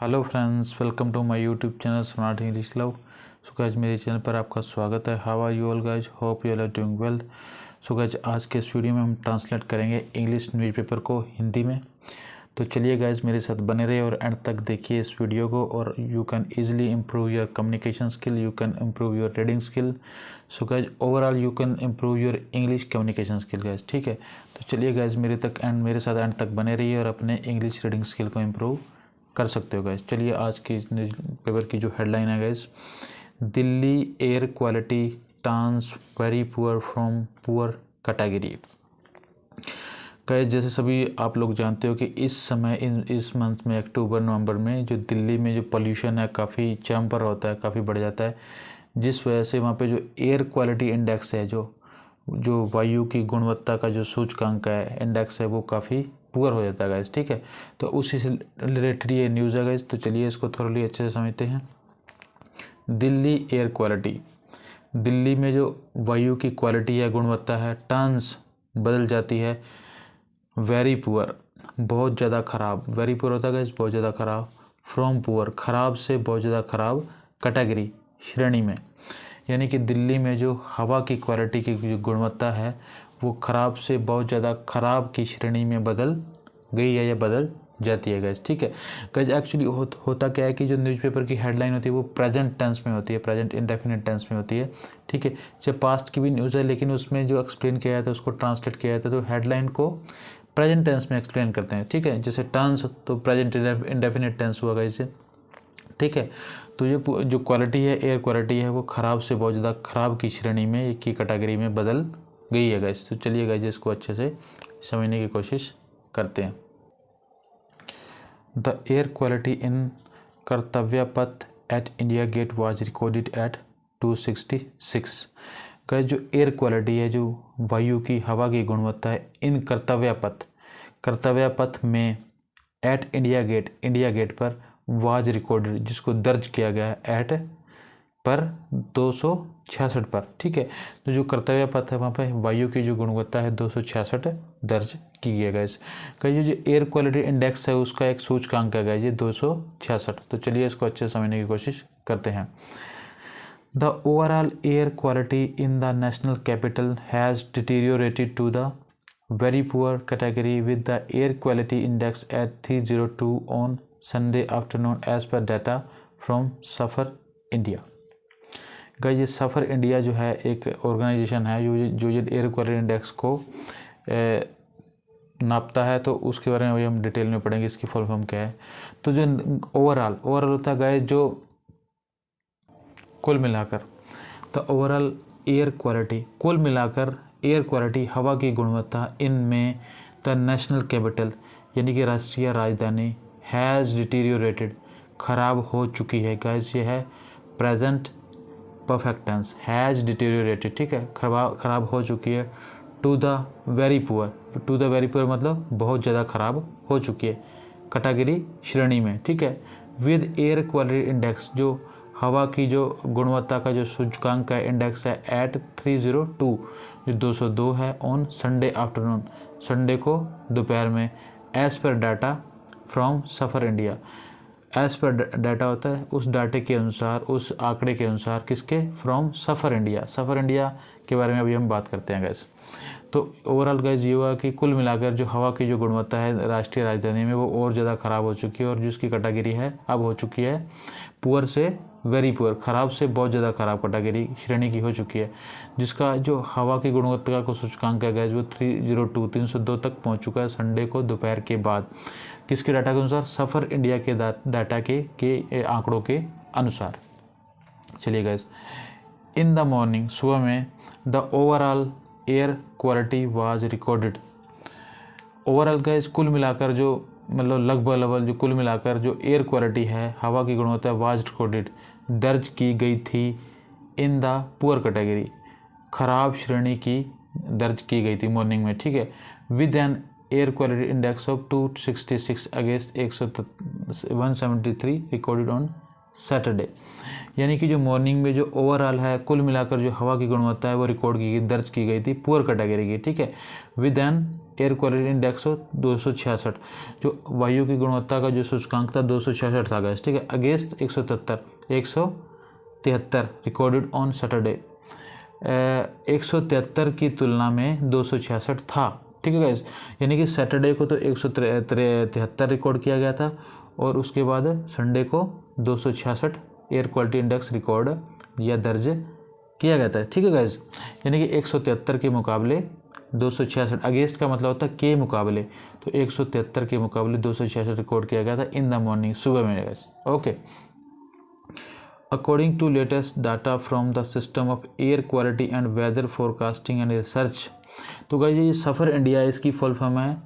Hello friends, welcome to my YouTube channel smart English love. So guys, मेरे channel पर आपका स्वागत है। How are you all guys? Hope you are doing well. So guys, आज के इस video में हम ट्रांसलेट करेंगे इंग्लिश न्यूज़पेपर को हिंदी में। तो चलिए गाइज, मेरे साथ बने रहिए और एंड तक देखिए इस वीडियो को। और you can easily improve your communication skill, you can improve your reading skill. So guys, overall you can improve your English communication skill guys, ठीक है। तो चलिए गाइज, मेरे साथ एंड तक बने रहिए और अपने इंग्लिश रीडिंग स्किल को इम्प्रूव कर सकते हो गाइज। चलिए, आज की पेपर की जो हेडलाइन है guys, Delhi air quality turns very poor from poor category. Guys, जैसे सभी आप लोग जानते हो कि इस समय इस मंथ में अक्टूबर नवंबर में जो दिल्ली में जो पोल्यूशन है काफ़ी चरम पर होता है, काफ़ी बढ़ जाता है, जिस वजह से वहाँ पे जो एयर क्वालिटी इंडेक्स है, जो वायु की गुणवत्ता का जो सूचकांक है, इंडेक्स है, वो काफ़ी पुअर हो जाता है गाइज, ठीक है। तो उसी से रिलेटेड ये न्यूज़ है गाइज। तो चलिए इसको थोड़ी अच्छे से समझते हैं। दिल्ली एयर क्वालिटी, दिल्ली में जो वायु की क्वालिटी है, गुणवत्ता है, टर्न्स बदल जाती है, वेरी पुअर बहुत ज़्यादा ख़राब, वेरी पुअर होता है गाइज बहुत ज़्यादा ख़राब, फ्रॉम पुअर खराब से बहुत ज़्यादा ख़राब, कैटेगरी श्रेणी में। यानी कि दिल्ली में जो हवा की क्वालिटी की जो गुणवत्ता है वो ख़राब से बहुत ज़्यादा ख़राब की श्रेणी में बदल गई है या बदल जाती है गाइज, ठीक है। गाइज, एक्चुअली होता क्या है कि जो न्यूज़पेपर की हेडलाइन होती है वो प्रेजेंट टेंस में होती है, प्रेजेंट इंडेफिनिट टेंस में होती है, ठीक है। जब पास्ट की भी न्यूज़ है लेकिन उसमें जो एक्सप्लेन किया जाता है उसको ट्रांसलेट किया जाता है, तो हेडलाइन को प्रेजेंट टेंस में एक्सप्लेन करते हैं, ठीक है। जैसे टर्न्स तो प्रेजेंट इंडेफिनिट टेंस हुआ गाइज, ठीक है। तो ये जो क्वालिटी है, एयर क्वालिटी है, वो ख़राब से बहुत ज़्यादा ख़राब की श्रेणी में, एक की कैटेगरी में बदल गई है गाइस। तो चलिए गाइस, इसको अच्छे से समझने की कोशिश करते हैं। The air quality in Kartavya Path at India Gate was recorded at 266। Guys, जो एयर क्वालिटी है, जो वायु की हवा की गुणवत्ता है, इन कर्तव्य पथ में एट इंडिया गेट पर वाज रिकॉर्डेड, जिसको दर्ज किया गया है, एट पर 266 पर, ठीक है। तो जो कर्तव्य पथ है वहाँ पे वायु की जो गुणवत्ता है 266 दर्ज की गई है। इसका ये जो एयर क्वालिटी इंडेक्स है उसका एक सूचकांक है ये 266। तो चलिए इसको अच्छे से समझने की कोशिश करते हैं। The overall air quality in the national capital has deteriorated to the very poor category with the air quality index at 302 on Sunday afternoon as per data from suffer India. Guys, ये SAFAR India जो है एक organisation है जो ये air quality index को नापता है। तो उसके बारे में अभी हम डिटेल में पढ़ेंगे, इसकी फुल फॉर्म क्या है। तो जो ओवरऑल होता है गाइस, जो कुल मिलाकर, तो ओवरऑल एयर क्वालिटी कुल मिलाकर एयर क्वालिटी हवा की गुणवत्ता इनमें द नेशनल कैपिटल यानी कि राष्ट्रीय राजधानी हैज़ डिटीरियोरेटेड ख़राब हो चुकी है। गाइस, ये है present perfect tense, has deteriorated, ठीक है, ख़राब हो चुकी है। टू द वेरी पुअर मतलब बहुत ज़्यादा ख़राब हो चुकी है, कैटेगरी श्रेणी में, ठीक है। विद एयर क्वालिटी इंडेक्स, जो हवा की जो गुणवत्ता का जो सूचकांक है, इंडेक्स है, एट 302 जो 202 है, ऑन संडे आफ्टरनून संडे को दोपहर में, as per data from suffer India. As per data होता है उस डाटे के अनुसार, उस आंकड़े के अनुसार, किसके? फ्रॉम सफ़र इंडिया के बारे में अभी हम बात करते हैं गैस। तो ओवरऑल गैस ये हुआ कि कुल मिलाकर जो हवा की जो गुणवत्ता है राष्ट्रीय राजधानी में वो और ज़्यादा ख़राब हो चुकी है, और जिसकी कैटेगरी है अब हो चुकी है पुअर से वेरी पुअर, ख़राब से बहुत ज़्यादा ख़राब कैटेगरी श्रेणी की हो चुकी है, जिसका जो हवा की गुणवत्ता का सूचकांक है गैस वो 302 तक पहुंच चुका है संडे को दोपहर के बाद। किसके डाटा के अनुसार? सफ़र इंडिया के डाटा के आंकड़ों के अनुसार। चलिए गैस, इन द मॉर्निंग सुबह में the overall air quality was recorded. Overall gas कुल मिलाकर जो मतलब लगभग जो कुल मिलाकर जो एयर क्वालिटी है, हवा की गुणवत्ता वाज रिकॉर्डेड दर्ज की गई थी, इन द पुअर कैटेगरी खराब श्रेणी की दर्ज की गई थी मॉर्निंग में, ठीक है। With an air quality index of 266 against 173 recorded on Saturday. यानी कि जो मॉर्निंग में जो ओवरऑल है कुल मिलाकर जो हवा की गुणवत्ता है वो रिकॉर्ड की गई, दर्ज की गई थी पुअर कैटेगरी की, ठीक है, with an air quality index of 266। जो वायु की गुणवत्ता का जो सूचकांक था 266 था गैस, ठीक है, अगेंस्ट 173 रिकॉर्डेड ऑन सैटरडे। 173 की तुलना में 266 था, ठीक है गैस। यानी कि सैटरडे को तो 173 रिकॉर्ड किया गया था और उसके बाद संडे को 266 एयर क्वालिटी इंडेक्स रिकॉर्ड या दर्ज किया गया था, ठीक है गैस। यानी कि 173 के मुकाबले 266, अगेंस्ट का मतलब होता है के मुकाबले, तो 173 के मुकाबले 266 रिकॉर्ड किया गया था इन द मॉर्निंग, सुबह में गैस। Okay, according to latest data from the system of air quality and weather forecasting and research. तो गाइस ये सफ़र इंडिया, इसकी फुल फॉर्म है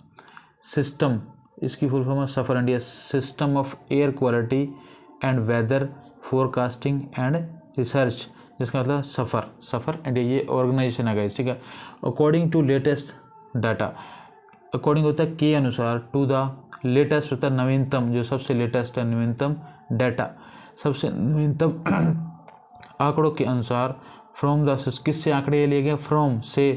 सिस्टम, इसकी फुल फॉर्म है SAFAR India, system of air quality and weather forecasting and research, जिसका मतलब SAFAR India, ये organisation है गाइस, ठीक है। According to latest data, according होता है के अनुसार, टू द लेटेस्ट होता है नवीनतम, जो सबसे लेटेस्ट है नवीनतम डाटा, सबसे नवीनतम आंकड़ों के अनुसार, फ्रॉम द, किससे आंकड़े लिए गए, फ्रॉम से,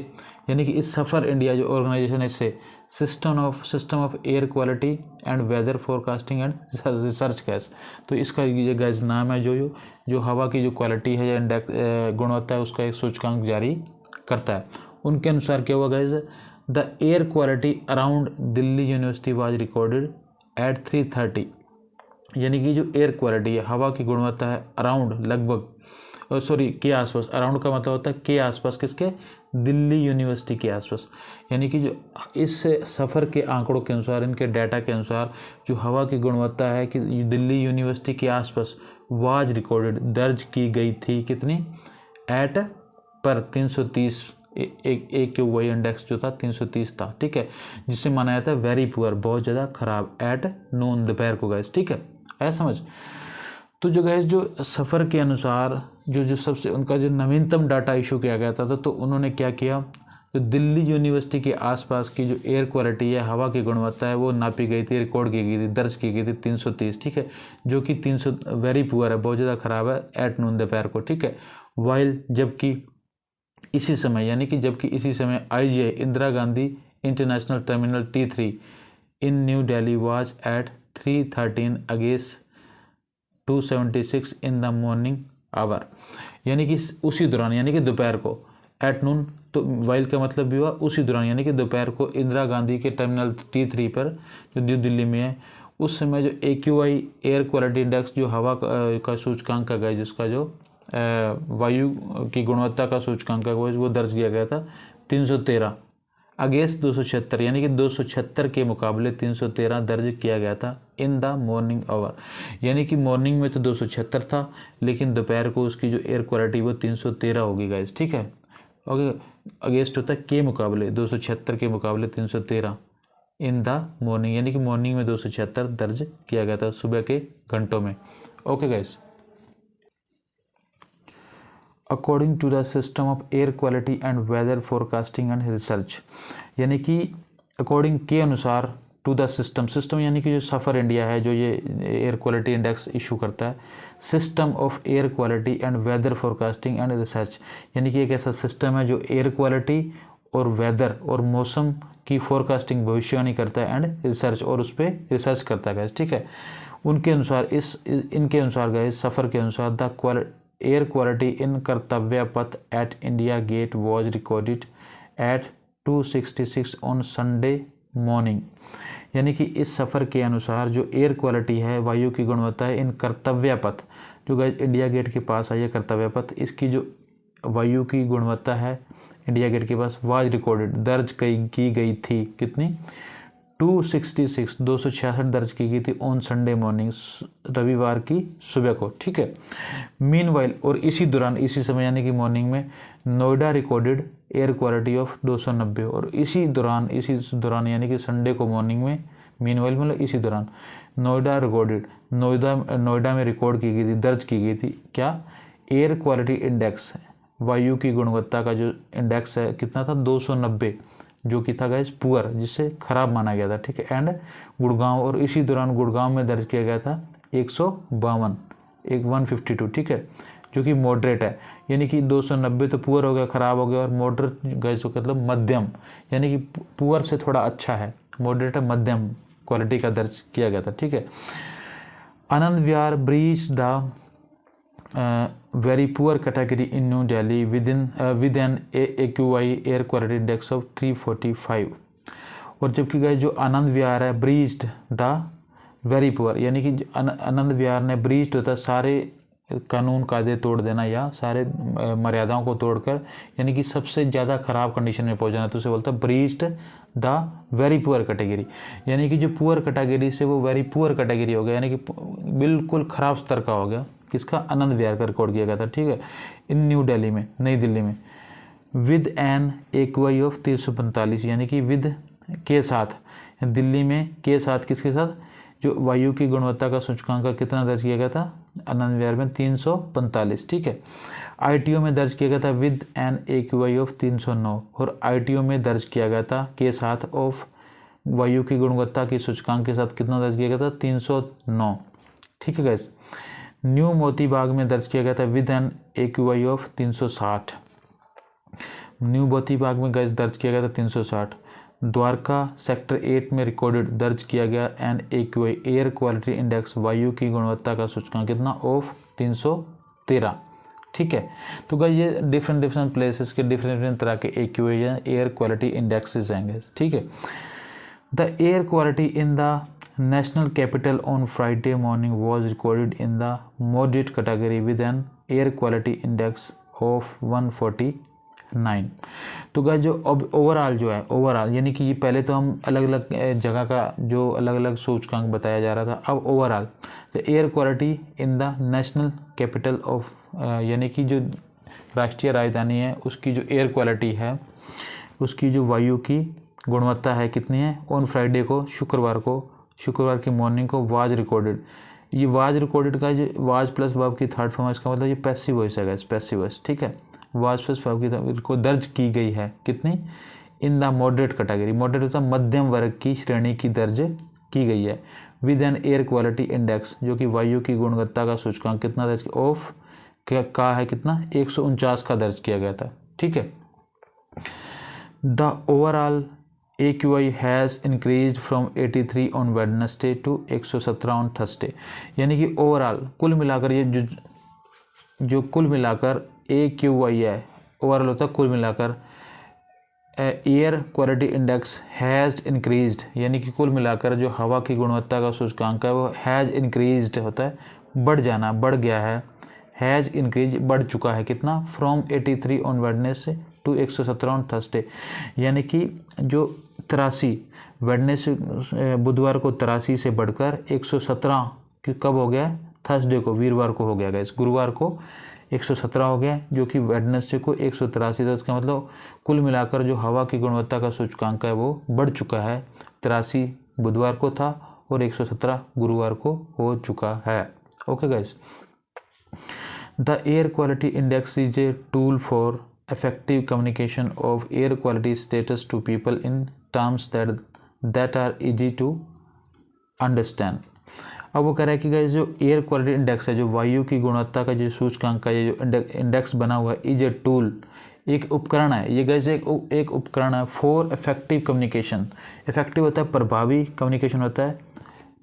यानी कि इस सफ़र इंडिया जो ऑर्गेनाइजेशन है इससे, system of air quality and weather forecasting and research गैस। तो इसका ये गैस नाम है जो हवा की जो क्वालिटी है या इंडेक्स गुणवत्ता है उसका एक सूचकांक जारी करता है। उनके अनुसार क्या हुआ gas, the air quality around Delhi university was recorded eight 3:30, यानी कि जो एयर क्वालिटी है, हवा की गुणवत्ता है अराउंड, लगभग, के आसपास, अराउंड का मतलब होता है के आसपास, किसके, दिल्ली यूनिवर्सिटी के आसपास। यानी कि जो इस सफ़र के आंकड़ों के अनुसार, इनके डाटा के अनुसार जो हवा की गुणवत्ता है कि दिल्ली यूनिवर्सिटी के आसपास वाज रिकॉर्डेड, दर्ज की गई थी, कितनी, एट पर 330, एक के वही इंडेक्स जो था 330 था, ठीक है, जिससे माना जाता है वेरी पुअर, बहुत ज़्यादा खराब, एट नून, दोपहर को गैस, ठीक है, ऐसा समझ। तो जो गैस जो सफ़र के अनुसार जो सबसे उनका जो नवीनतम डाटा इशू किया गया था, तो उन्होंने क्या किया, जो दिल्ली यूनिवर्सिटी के आसपास की जो एयर क्वालिटी है, हवा की गुणवत्ता है, वो नापी गई थी, रिकॉर्ड की गई थी, दर्ज की गई थी 330, ठीक है, जो कि 300 वेरी पुअर है, बहुत ज़्यादा ख़राब है, एट नून, दोपहर को, ठीक है। वाइल, जबकि इसी समय IGI Indira Gandhi international terminal T3 in New Delhi was at 3:13 against 276 in the morning hour, यानी कि उसी दौरान, यानी कि दोपहर को, एट नून, तो वाइल का मतलब भी हुआ उसी दौरान, यानी कि दोपहर को इंदिरा गांधी के टर्मिनल T3 पर जो न्यू दिल्ली में है, उस समय जो AQI एयर क्वालिटी इंडेक्स, जो हवा का सूचकांक का गया, जिसका जो वायु की गुणवत्ता का सूचकांक है वो दर्ज किया गया था 313 अगेंस्ट 276, यानी कि 276 के मुकाबले 313 दर्ज किया गया था इन द मॉर्निंग आवर, यानी कि मॉर्निंग में तो 276 था, लेकिन दोपहर को उसकी जो एयर क्वालिटी वो 313 होगी गाइस, ठीक है। ओके, अगेंस्ट होता है के मुकाबले, 276 के मुकाबले 313 इन द मॉर्निंग, यानी कि मॉर्निंग में 276 दर्ज किया गया था सुबह के घंटों में। Okay guys, according to the system of air quality and weather forecasting and research, यानी कि अकॉर्डिंग के अनुसार, टू द सिस्टम यानी कि जो सफ़र इंडिया है, जो ये एयर क्वालिटी इंडेक्स इशू करता है, system of air quality and weather forecasting and research, यानी कि एक ऐसा सिस्टम है जो एयर क्वालिटी और वेदर और मौसम की फोरकास्टिंग, भविष्यवाणी करता है, एंड रिसर्च, और उस पर रिसर्च करता है, ठीक है। उनके अनुसार, इनके अनुसार गए सफ़र के अनुसार, the air quality in Kartavya Path at India Gate was recorded at 266 on Sunday morning, यानी कि इस सफ़र के अनुसार जो एयर क्वालिटी है, वायु की गुणवत्ता है, इन कर्तव्य पथ, जो गाइस इंडिया गेट के पास है ये कर्तव्य पथ, इसकी जो वायु की गुणवत्ता है इंडिया गेट के पास, वाज रिकॉर्डेड, दर्ज की गई थी, कितनी, 266 दर्ज की गई थी ऑन संडे मॉर्निंग, रविवार की सुबह को, ठीक है। मीनवाइल, और इसी दौरान, इसी समय यानी कि मॉर्निंग में, Noida recorded air quality of 290, और इसी दौरान यानी कि संडे को मॉर्निंग में, मीनवाइल मतलब इसी दौरान, नोएडा रिकॉर्डेड, नोएडा में रिकॉर्ड की गई थी, दर्ज की गई थी, क्या, एयर क्वालिटी इंडेक्स, वायु की गुणवत्ता का जो इंडेक्स है कितना था, 290, जो कि था गाइस पुअर, जिससे खराब माना गया था, ठीक है। एंड गुड़गांव, और इसी दौरान गुड़गांव में दर्ज किया गया था 152, एक 152, ठीक है, जो कि मॉडरेट है, यानी कि 290 तो पुअर हो गया, ख़राब हो गया, और मॉडरेट गैस मतलब मध्यम, यानी कि पुअर से थोड़ा अच्छा है, मॉडरेट है, मध्यम क्वालिटी का दर्ज किया गया था, ठीक है। Anand Vihar breach the very poor category in New Delhi with an AQI air quality index of 345। और जबकि गए जो आनंद विहार है ब्रीच्ड द वेरी पुअर, यानी कि आनंद विहार ने ब्रीच्ड होता है सारे कानून कायदे तोड़ देना या सारे मर्यादाओं को तोड़कर, यानी कि सबसे ज़्यादा ख़राब कंडीशन में पहुंचाना, तो उसे बोलता है breached the very poor category, यानी कि जो पुअर कैटेगरी से वो वेरी पुअर कैटेगरी हो गया, यानी कि बिल्कुल ख़राब स्तर का हो गया। किसका? आनंद विहार का रिकॉर्ड किया गया था, ठीक है, इन न्यू दिल्ली में, नई दिल्ली में, विद एन AQI ऑफ 345, यानी कि विद के साथ, दिल्ली में के साथ, किसके साथ? जो वायु की गुणवत्ता का सूचकांक का कितना दर्ज किया गया था आनंद विहार में? 345, ठीक है। ITO में दर्ज किया गया था विद एन AQI ऑफ 309, और ITO में दर्ज किया गया था के साथ ऑफ वायु की गुणवत्ता की सूचकांक के साथ कितना दर्ज किया गया था? 309, ठीक है गाइस। न्यू मोती बाग में दर्ज किया गया था with an AQI of 360, New Moti Bagh में गैस दर्ज किया गया था 360। द्वारका सेक्टर 8 में रिकॉर्डेड दर्ज किया गया an AQI air quality index वायु की गुणवत्ता का सूचकांक कितना? ऑफ 313, ठीक है। तो गाइस ये डिफरेंट प्लेसेस के डिफरेंट तरह के AQI या एयर क्वालिटी इंडेक्सेस आएंगे, ठीक है। The air quality in the national capital on Friday morning was recorded in the moderate category with an air quality index of 149। तो गाइस जो अब ओवरऑल जो है, ओवरऑल यानी कि ये पहले तो हम अलग अलग जगह का जो अलग अलग सूचकांक बताया जा रहा था, अब overall the air quality in the national capital of, यानी कि जो राष्ट्रीय राजधानी है उसकी जो एयर क्वालिटी है, उसकी जो वायु की गुणवत्ता है कितनी है? ऑन फ्राइडे को, शुक्रवार की मॉर्निंग को वाज रिकॉर्डेड। ये वाज रिकॉर्डेड का जो वाज प्लस वर्ब की थर्ड फॉर्म है, इसका मतलब ये पैसिव वॉइस है गाइस, पैसिव वॉइस, ठीक है। वाज प्लस वर्ब की को दर्ज की गई है कितनी? इन द मॉडरेट कैटेगरी, मॉडरेट होता है मध्यम वर्ग की श्रेणी की दर्ज की गई है, with an air quality index, जो कि वायु की गुणवत्ता का सूचकांक कितना दर्ज ऑफ का है कितना? 149 का दर्ज किया गया था, ठीक है। The overall AQI has increase from 83 on Wednesday to 117 on Thursday, यानी कि ओवरऑल कुल मिलाकर ये जो कुल मिलाकर AQI है, ओवरऑल होता है कुल मिलाकर air quality index has increased, यानी कि कुल मिलाकर जो हवा की गुणवत्ता का सूचकांक है वो हैज़ इंक्रीज्ड होता है बढ़ जाना, बढ़ गया है, हैज़ इंक्रीज बढ़ चुका है कितना? From 83 on Wednesday to 117 on Thursday, यानी कि जो 83 वेडनेसडे बुधवार को 83 से बढ़कर 117 कब हो गया? थर्सडे को, वीरवार को हो गया गाइस, गुरुवार को 117 हो गया, जो कि वेडनेसडे को 183 था। इसका मतलब कुल मिलाकर जो हवा की गुणवत्ता का सूचकांक है वो बढ़ चुका है, 83 बुधवार को था और 117 गुरुवार को हो चुका है। Okay guys, the air quality index is a tool for effective communication of air quality status to people in terms that are easy to understand। अब वो कह रहा है कि गाइस जो एयर क्वालिटी इंडेक्स है, जो वायु की गुणवत्ता का जो सूचकांक का ये जो इंडेक्स बना हुआ है, इज ए टूल, एक उपकरण है ये गाइस, एक उपकरण है फॉर इफेक्टिव कम्युनिकेशन। इफेक्टिव होता है प्रभावी, कम्युनिकेशन होता है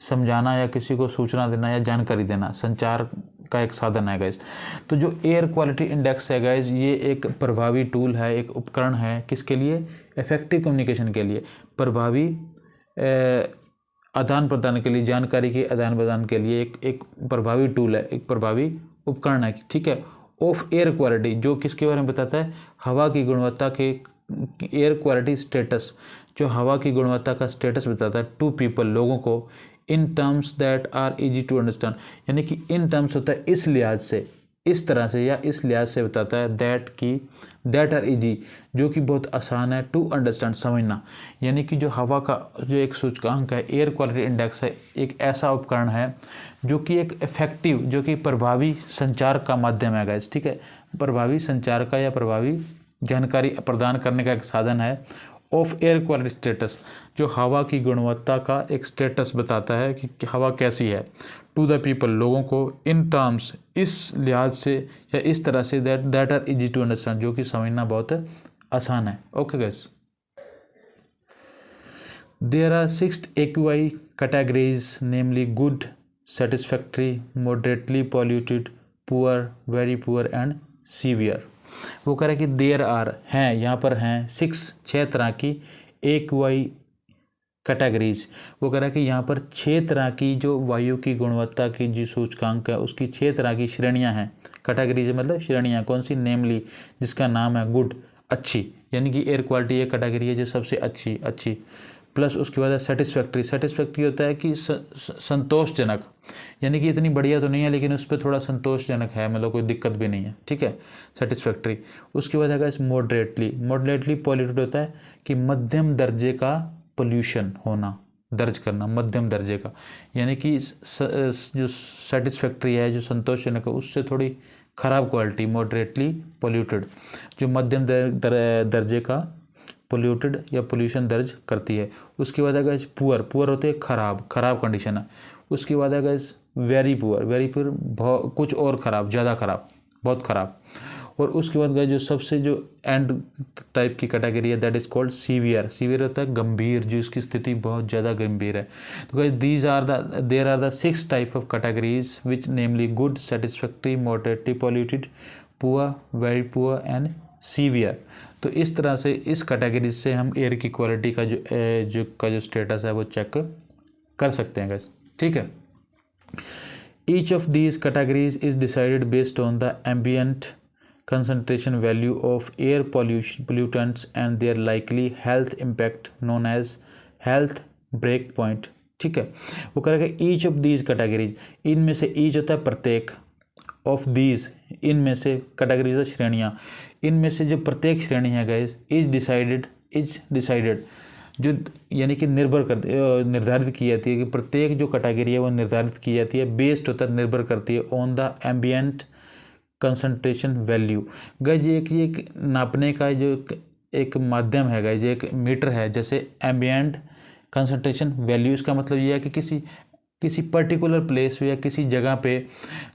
समझाना या किसी को सूचना देना या जानकारी देना, संचार का एक साधन है गाइस। तो जो एयर क्वालिटी इंडेक्स है गाइस, ये एक प्रभावी टूल है, एक उपकरण है, किसके लिए? इफेक्टिव कम्युनिकेशन के लिए, प्रभावी आदान प्रदान के लिए, जानकारी के आदान प्रदान के लिए एक प्रभावी टूल है, एक प्रभावी उपकरण है, ठीक है। ऑफ एयर क्वालिटी, जो किसके बारे में बताता है? हवा की गुणवत्ता के एयर क्वालिटी स्टेटस, जो हवा की गुणवत्ता का स्टेटस बताता है टू पीपल, लोगों को, in terms that are easy to understand, यानी कि इन टर्म्स होता है इस लिहाज से, इस तरह से या इस लिहाज से बताता है, दैट आर इजी, जो कि बहुत आसान है, टू अंडरस्टैंड, समझना। यानी कि जो हवा का जो एक सूचकांक है, एयर क्वालिटी इंडेक्स है, एक ऐसा उपकरण है जो कि एक इफेक्टिव, जो कि प्रभावी संचार का माध्यम है गाइस, ठीक है, प्रभावी संचार का या प्रभावी जानकारी प्रदान करने का एक साधन है। ऑफ एयर क्वालिटी स्टेटस, जो हवा की गुणवत्ता का एक स्टेटस बताता है कि हवा कैसी है, टू द पीपल, लोगों को, इन टर्म्स, इस लिहाज से या इस तरह से that are easy to understand, जो कि समझना बहुत आसान है। Okay guys, there are 6 AQI categories, namely good, satisfactory, moderately polluted, poor, very poor and severe. वो कह रहा है कि देयर आर, हैं, यहाँ पर हैं 6 तरह की AQI कैटेगरीज। वो कह रहा है कि यहाँ पर 6 तरह की जो वायु की गुणवत्ता की जो सूचकांक है उसकी 6 तरह की श्रेणियाँ हैं। कैटेगरीज मतलब श्रेणियाँ, कौन सी? नेमली, जिसका नाम है गुड, अच्छी, यानी कि एयर क्वालिटी एक कैटेगरी है जो सबसे अच्छी, प्लस उसके बाद है सेटिस्फैक्ट्री। सेटिस्फैक्ट्री होता है कि संतोषजनक, यानी कि इतनी बढ़िया तो नहीं है लेकिन उस पर थोड़ा संतोषजनक है, मतलब कोई दिक्कत भी नहीं है, ठीक है, सेटिस्फैक्ट्री। उसके बाद है मॉडरेटली पॉल्यूटेड होता है कि मध्यम दर्जे का पोल्यूशन होना, दर्ज करना मध्यम दर्जे का, यानी कि जो सेटिस्फैक्ट्री है, जो संतोषजनक है, उससे थोड़ी ख़राब क्वालिटी, मॉडरेटली पॉल्यूटेड, जो मध्यम दर्जे का पोल्यूटेड या पोल्यूशन दर्ज करती है। उसके बाद है पुअर होते हैं खराब कंडीशन है। उसके बाद है वेरी पुअर कुछ और ख़राब, ज़्यादा ख़राब, बहुत ख़राब। और उसके बाद जो सबसे जो एंड टाइप की कैटेगरी है दैट इज़ कॉल्ड सीवियर होता है गंभीर, जो इसकी स्थिति बहुत ज़्यादा गंभीर है। तो there are the 6 type of categories which namely good, satisfactory, moderately polluted, poor, very poor and severe. तो इस तरह से इस कैटेगरी से हम एयर की क्वालिटी का जो स्टेटस है वो चेक कर सकते हैं गाइस, ठीक है। Each of these categories is decided based on the ambient concentration value of air pollutants and their likely health impact known as health break point, ठीक है। वो करेगा ईच ऑफ दीज कैटेगरीज, इनमें से ईच होता है प्रत्येक, ऑफ दीज इनमें से, कैटेगरीज श्रेणियाँ, इनमें से जो प्रत्येक श्रेणी है गाइस इज डिसाइडेड जो यानी कि निर्धारित की जाती है कि प्रत्येक जो कैटेगरी है वो निर्धारित की जाती है, बेस्ड होता है, निर्भर करती है on the ambient concentration value. Guys ये एक नापने का जो एक माध्यम है गाइस, एक मीटर है, जैसे एम्बियंट कंसंट्रेशन वैल्यू, इसका मतलब ये है कि किसी पर्टिकुलर प्लेस पे या किसी जगह पे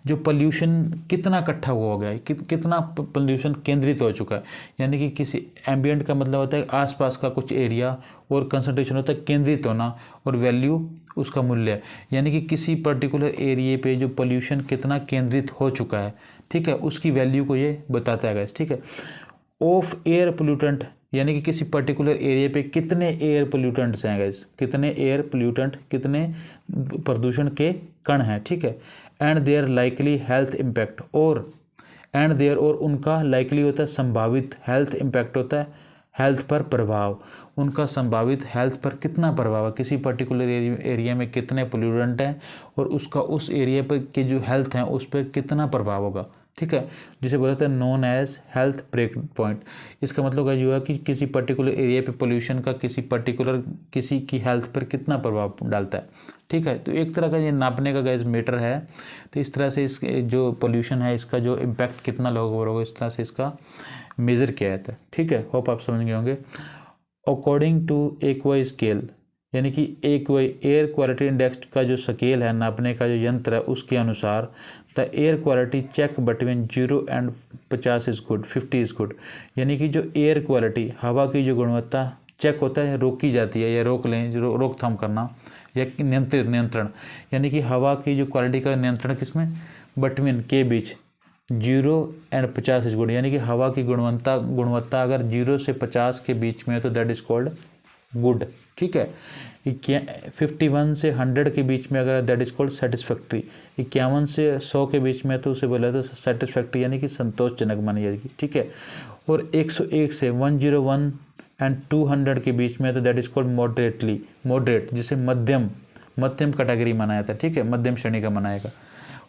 जो पोल्यूशन कितना इकट्ठा हुआ हो गया है, कितना पोल्यूशन केंद्रित हो चुका है, यानी कि किसी एम्बियंट का मतलब होता है आसपास का कुछ एरिया, और कंसंट्रेशन होता है केंद्रित होना, और वैल्यू उसका मूल्य, यानी कि किसी पर्टिकुलर एरिए पे जो पोल्यूशन कितना केंद्रित हो चुका है, ठीक है, उसकी वैल्यू को ये बताता है गाइस, ठीक है। ऑफ एयर पोल्यूटेंट, यानी कि किसी पर्टिकुलर एरिया पे कितने एयर पोल्यूटेंट्स हैं गाइस, कितने प्रदूषण के कण हैं, ठीक है। And their likely health impact, और उनका लाइकली होता है संभावित, हेल्थ इम्पैक्ट होता है हेल्थ पर प्रभाव, उनका संभावित हेल्थ पर कितना प्रभाव है, किसी पर्टिकुलर एरिया में कितने पोल्यूटेंट हैं और उसका उस एरिया पर के जो हेल्थ हैं उस पर कितना प्रभाव होगा, ठीक है, जिसे बोला जाता है known as health break point. इसका मतलब जो है कि किसी पर्टिकुलर एरिया पे पोल्यूशन का किसी की हेल्थ पर कितना प्रभाव डालता है, ठीक है। तो एक तरह का ये नापने का गैस मीटर है। तो इस तरह से इस जो पोल्यूशन है इसका जो इम्पैक्ट कितना लोगों पर होगा, इस तरह से इसका मेज़र किया जाता है, ठीक है। होप आप समझ गए होंगे। अकॉर्डिंग टू AQI स्केल, यानी कि AQI एयर क्वालिटी इंडेक्स का जो स्केल है, नापने का जो यंत्र है, उसके अनुसार the air quality check between 0 and 50 is good, 50 is good, यानी कि जो एयर क्वालिटी, हवा की जो गुणवत्ता चेक होता है, रोकी जाती है, या रोकथाम करना या नियंत्रण, यानी कि हवा की जो क्वालिटी का नियंत्रण किसमें, बिटवीन के बीच 0 एंड 50 इज गुड, यानी कि हवा की गुणवत्ता अगर 0 से 50 के बीच में है तो दैट इज़ कॉल्ड गुड, ठीक है। 51 से 100 के बीच में अगर दैट इज़ कॉल्ड सेटिस्फैक्ट्री, 51 से 100 के बीच में तो उसे बोला तो सेटिस्फैक्ट्री, यानी कि संतोषजनक मानी जाएगी, ठीक है। और 101 से 101 एंड 200 के बीच में तो दैट इज़ कॉल्ड मॉडरेट, जिसे मध्यम कैटेगरी माना जाता है, ठीक है, मध्यम श्रेणी का मानाएगा।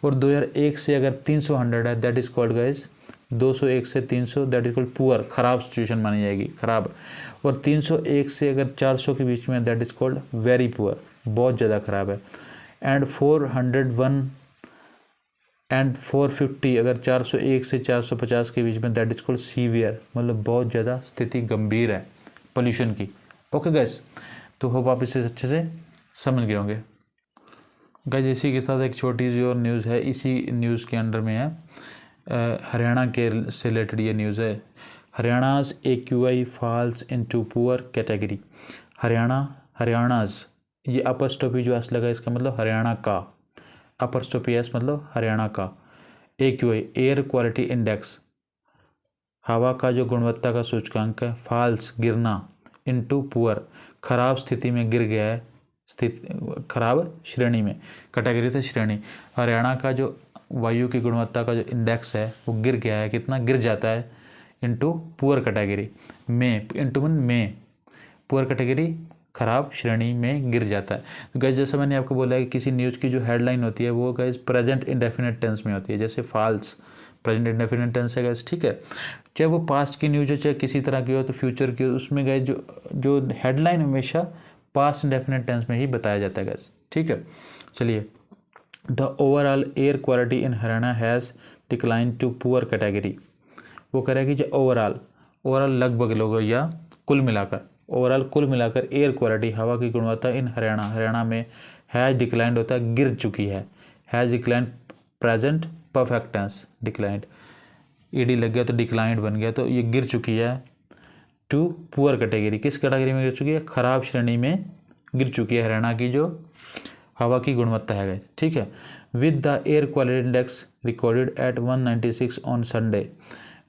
और 2001 से अगर 300 है दैट इज़ कॉल्ड गाइस, 201 से 300 दैट इज कॉल्ड पुअर, ख़राब सिचुएशन मानी जाएगी, ख़राब। और 301 से अगर 400 के बीच में that is called very poor, बहुत ज़्यादा ख़राब है। एंड 401 एंड 450 अगर 401 से 450 के बीच में दैट इज़ कॉल्ड सीवियर, मतलब बहुत ज़्यादा स्थिति गंभीर है पोल्यूशन की। ओके गाइस, तो होप आप इसे अच्छे से समझ गए होंगे। गाइस इसी के साथ एक छोटी सी और न्यूज़ है, इसी न्यूज़ के अंडर में है, हरियाणा के से रिलेटेड ये न्यूज़ है। Haryana's AQI falls into poor category. Haryana's, ये अपस्टोपी जो एस लगा इसका मतलब हरियाणा का, अपस्टोपी एस मतलब हरियाणा का। AQI एयर क्वालिटी इंडेक्स, हवा का जो गुणवत्ता का सूचकांक है, फॉल्स गिरना, इनटू पुअर खराब स्थिति में गिर गया है, खराब श्रेणी में, कैटेगरी तो श्रेणी। हरियाणा का जो वायु की गुणवत्ता का जो इंडेक्स है वो गिर गया है, कितना गिर जाता है, इनटू पुअर कैटेगरी में, इनटू में पुअर कैटेगरी खराब श्रेणी में गिर जाता है। तो गैस जैसे मैंने आपको बोला है कि किसी न्यूज़ की जो हेडलाइन होती है वो गैस प्रेजेंट इंडेफिनिट टेंस में होती है, जैसे फॉल्स प्रेजेंट इंडेफिनिट टेंस है गैस, ठीक है। चाहे वो पास्ट की न्यूज़ हो चाहे किसी तरह की हो, तो फ्यूचर की हो, उसमें गैस जो हेडलाइन हमेशा पास्ट इंडेफिनिट टेंस में ही बताया जाता है गैस, ठीक है। चलिए, the overall air quality in Haryana has decline to poor category. वो कह रहा है कि जो ओवरऑल लगभग लोगों या कुल मिलाकर एयर क्वालिटी हवा की गुणवत्ता इन हरियाणा में हैज़ डिक्लाइंड होता है, गिर चुकी है। Has declined present perfect tense, declined ED लग गया तो डिक्लाइंड बन गया, तो ये गिर चुकी है टू पुअर कैटेगरी। किस कैटेगरी में गिर चुकी है, खराब श्रेणी में गिर चुकी है हरियाणा की जो हवा की गुणवत्ता है, ठीक है। With the air quality index recorded at 196 on Sunday,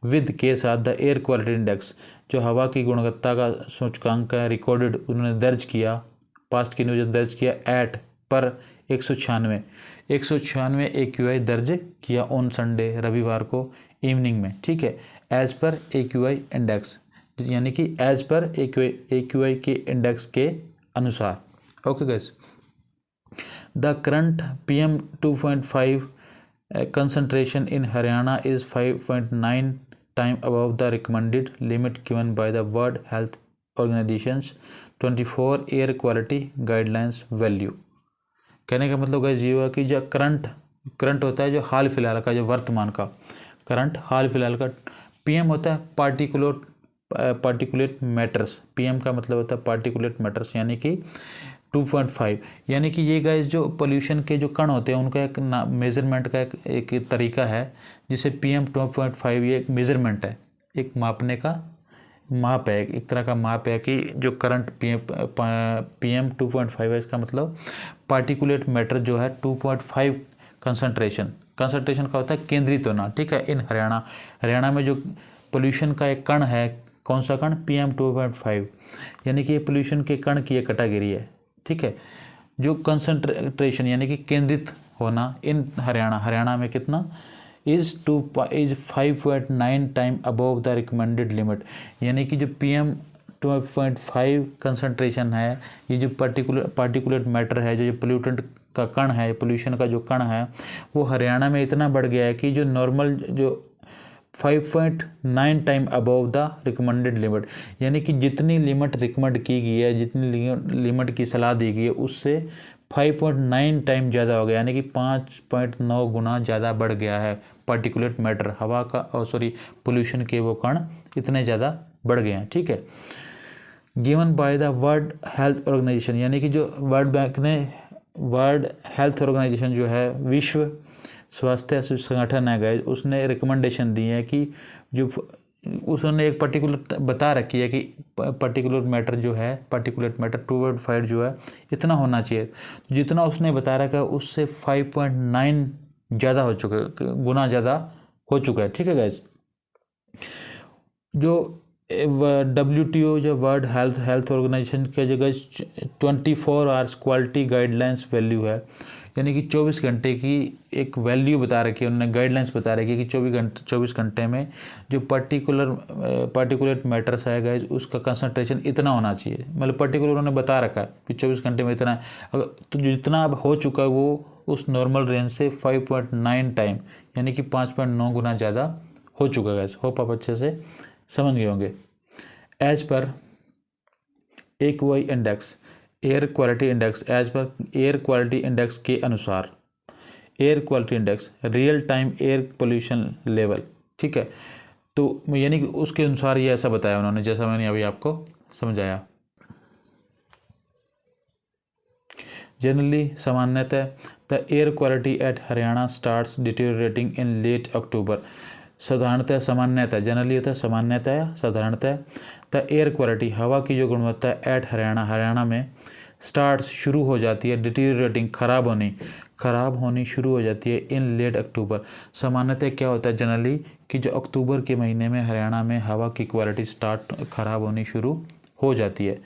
with के साथ द एयर क्वालिटी इंडेक्स जो हवा की गुणवत्ता का सूचकांक है, रिकॉर्डेड उन्होंने दर्ज किया, पास्ट की न्यूज दर्ज किया, एट पर 196 AQI दर्ज किया ऑन संडे रविवार को इवनिंग में, ठीक है। एज पर AQI इंडेक्स, यानी कि एज पर AQI के इंडेक्स के अनुसार, okay guys. The current PM 2.5 concentration in Haryana is 5.9 time above the recommended limit given by the World Health Organization's 24 air quality guidelines value। कहने का मतलब guys ये हुआ कि जो करंट होता है जो हाल फिलहाल का, जो वर्तमान का करंट हाल फिलहाल का, PM होता है पार्टिकुलेट मैटर्स, PM का मतलब होता है पार्टिकुलेट मैटर्स, यानी कि 2.5, यानी कि ये गाइस जो पोल्यूशन के जो कण होते हैं उनका एक मेजरमेंट का एक तरीका है, जिसे PM 2.5 ये एक मेजरमेंट है, एक मापने का माप है, एक तरह का माप है कि जो करंट PM 2.5 है, इसका मतलब पार्टिकुलेट मैटर जो है 2.5 कंसंट्रेशन का होता है केंद्रित होना, ठीक है। इन हरियाणा में जो पोल्यूशन का एक कण है, कौन सा कण, PM 2.5, यानी कि ये पोल्यूशन के कण की एक कैटेगरी है, ठीक है। जो कंसंट्रेशन यानी कि केंद्रित होना इन हरियाणा में कितना, is 5.9 time above the recommended limit, यानी कि जो PM 2.5 कंसंट्रेशन है, ये जो पार्टिकुलेट मैटर है, जो पोल्यूटेंट का कण है, पोल्यूशन का जो कण है, वो हरियाणा में इतना बढ़ गया है कि जो नॉर्मल जो 5.9 time above the recommended limit, यानी कि जितनी लिमिट रिकमेंड की गई है, जितनी लिमिट की सलाह दी गई है, उससे 5.9 टाइम ज़्यादा हो गया, यानी कि 5.9 गुना ज़्यादा बढ़ गया है पार्टिकुलेट मैटर, हवा का पोल्यूशन के वो कण इतने ज़्यादा बढ़ गए हैं, ठीक है। Given by the World Health Organization, यानी कि जो वर्ल्ड हेल्थ ऑर्गेनाइजेशन जो है, विश्व स्वास्थ्य संगठन है गाइस, उसने रिकमेंडेशन दी है कि जो उसने एक पर्टिकुलर बता रखी है कि पार्टिकुलेट मैटर 2.5 जो है इतना होना चाहिए, जितना उसने बता रखा है उससे 5.9 ज़्यादा हो चुका है, गुना ज़्यादा हो चुका है, ठीक है गाइस। जो WTO जो वर्ल्ड हेल्थ ऑर्गेनाइजेशन के जगह 24 आवर्स क्वालिटी गाइडलाइंस वैल्यू है, यानी कि 24 घंटे की एक वैल्यू बता रखी है, उन्होंने गाइडलाइंस बता रखी है कि 24 घंटे में जो पार्टिकुलेट मैटर्स है गाइस, उसका कंसंट्रेशन इतना होना चाहिए, मतलब पर्टिकुलर उन्होंने बता रखा है कि 24 घंटे में इतना, अगर तो जितना अब हो चुका है वो उस नॉर्मल रेंज से 5.9 टाइम, यानी कि 5.9 गुना ज़्यादा हो चुका है गाइस। होप आप अच्छे से समझ गए होंगे। As per AQI index, air quality index, as per air quality index के अनुसार, air quality index real time air pollution level, ठीक है। तो यानी कि उसके अनुसार ये ऐसा बताया उन्होंने, जैसा मैंने अभी आपको समझाया। जनरली सामान्यतः the air quality at Haryana starts deteriorating in late October. साधारणतः सामान्यतः जनरली होता है सामान्यतः साधारणतः द एयर क्वालिटी हवा की जो गुणवत्ता एट हरियाणा में स्टार्ट्स शुरू हो जाती है डिटेरियोरेटिंग खराब होनी शुरू हो जाती है इन लेट अक्टूबर। सामान्यतः क्या होता है जनरली कि जो अक्टूबर के महीने में हरियाणा में हवा की क्वालिटी खराब होनी शुरू हो जाती है।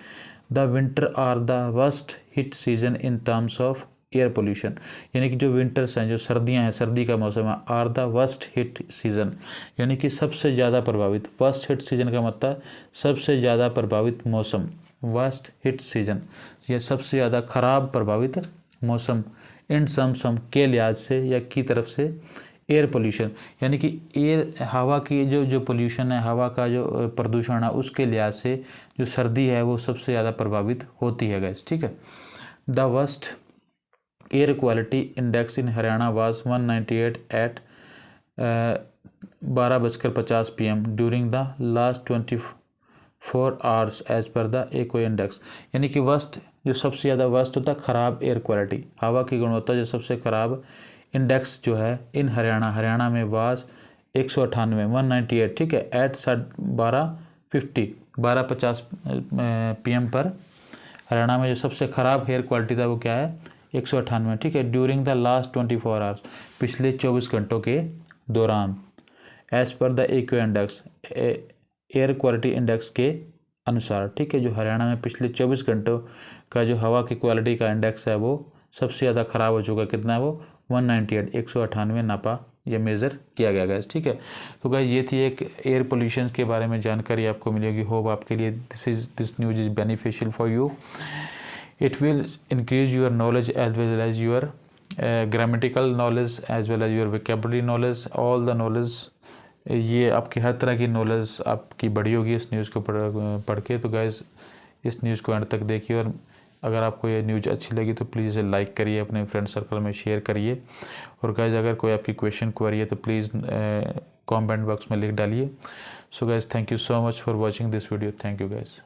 The winter are the worst hit season in terms of air pollution, यानी कि जो विंटर्स हैं, जो सर्दियां हैं, सर्दी का मौसम है, are the worst hit season, यानी कि सबसे ज़्यादा प्रभावित। वर्स्ट हिट सीजन का मतलब सबसे ज़्यादा प्रभावित मौसम। वर्स्ट हिट सीजन ये सबसे ज़्यादा खराब प्रभावित मौसम इन सम के लिहाज से या की तरफ से एयर पोल्यूशन, यानी कि एयर हवा की जो पोल्यूशन है, हवा का जो प्रदूषण है, उसके लिहाज से जो सर्दी है वो सबसे ज़्यादा प्रभावित होती है गैस। ठीक है। The worst air quality index in Haryana was 198 at 12:50 PM during the last 24 hours as per the AQI index, यानी कि वर्स्ट जो सबसे ज़्यादा वर्स्ट होता है खराब एयर क्वालिटी, हवा की गुणवत्ता जो सबसे खराब इंडेक्स जो है इन हरियाणा में वाज 198 ठीक है एट 12:50 PM पर हरियाणा में जो सबसे ख़राब एयर क्वालिटी था वो क्या है 198 ठीक है ड्यूरिंग द लास्ट 24 आवर्स पिछले 24 घंटों के दौरान as per the AQI index air quality index के अनुसार। ठीक है, जो हरियाणा में पिछले 24 घंटों का जो हवा की क्वालिटी का इंडेक्स है वो सबसे ज़्यादा ख़राब हो चुका है। कितना है वो 198 198 नापा ये मेज़र किया गया गैस। ठीक है, तो गाइस ये थी एक एयर पोल्यूशन के बारे में जानकारी आपको मिलेगी। होप आपके लिए this news is beneficial for you. It will increase your knowledge as well as your grammatical knowledge as well as your vocabulary knowledge, all the knowledge. ये आपकी हर तरह की नॉलेज आपकी बड़ी होगी इस न्यूज़ को पढ़ के। तो गाइस इस न्यूज़ को एंड तक देखिए, और अगर आपको ये न्यूज़ अच्छी लगी तो प्लीज़ इसे लाइक करिए, अपने फ्रेंड सर्कल में शेयर करिए। और गाइस अगर कोई आपकी क्वेश्चन क्वेरी है तो प्लीज़ कमेंट बॉक्स में लिख डालिए। So guys thank you so much for watching this video. Thank you guys.